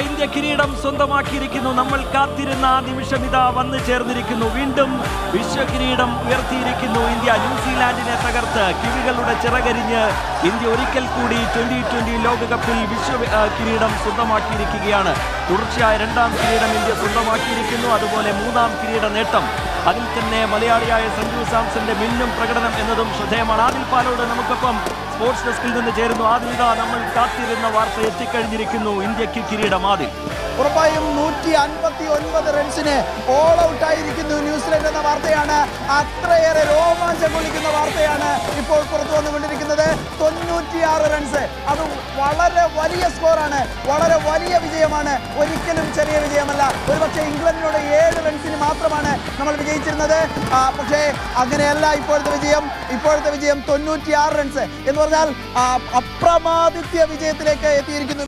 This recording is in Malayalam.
ഇന്ത്യ കിരീടം സ്വന്തമാക്കിയിരിക്കുന്നു. നമ്മൾ കാത്തിരുന്ന ആ നിമിഷം ഇതാ വന്നു ചേർന്നിരിക്കുന്നു. വീണ്ടും വിശ്വകിരീടം ഉയർത്തിയിരിക്കുന്നു ഇന്ത്യ. ന്യൂസിലാൻഡിനെ തകർത്ത് കിവികളുടെ ചിറകരിഞ്ഞ് ഇന്ത്യ ഒരിക്കൽ കൂടി 2020 ലോകകപ്പിൽ കിരീടം സ്വന്തമാക്കിയിരിക്കുകയാണ്. തുടർച്ചയായ രണ്ടാം കിരീടം ഇന്ത്യ സ്വന്തമാക്കിയിരിക്കുന്നു. അതുപോലെ മൂന്നാം കിരീട നേട്ടം. അതിൽ തന്നെ മലയാളിയായ സഞ്ജു സാംസന്റെ മിന്നും പ്രകടനം എന്നതും ശ്രദ്ധേയമാണ്. ആദിൽ പാലോട് നമുക്കൊപ്പം സ്പോർട്സ് ഡെസ്കിൽ നിന്ന് ചേരുന്നു. ആദിൽ, നമ്മൾ കാത്തിരുന്ന വാർത്ത എത്തിക്കഴിഞ്ഞിരിക്കുന്നു. ഇന്ത്യക്ക് കിരീടം. ആദിൽ, ഉറപ്പായും 159 റൺസിന് ഓൾ ഔട്ട് ആയിരിക്കുന്നു ന്യൂസിലൻഡ് എന്ന വാർത്തയാണ്. അത്രയേറെ രോമാഞ്ചം കൊള്ളിക്കുന്ന വാർത്തയാണ് ഇപ്പോൾ പുറത്തു വന്നുകൊണ്ടിരിക്കുന്നത്. 96 റൺസ്, അത് വളരെ വലിയ സ്കോറാണ്, വളരെ വലിയ വിജയമാണ്, ഒരിക്കലും ചെറിയ വിജയമല്ല. ഒരുപക്ഷെ ഇംഗ്ലണ്ടിനോട് 7 റൺസിന് മാത്രമാണ് നമ്മൾ വിജയിച്ചിരുന്നത്. പക്ഷേ അങ്ങനെയല്ല ഇപ്പോഴത്തെ വിജയം 96 റൺസ് എന്ന് പറഞ്ഞാൽ അപ്രമാദിത്യ വിജയത്തിലേക്ക് എത്തിയിരിക്കുന്നു.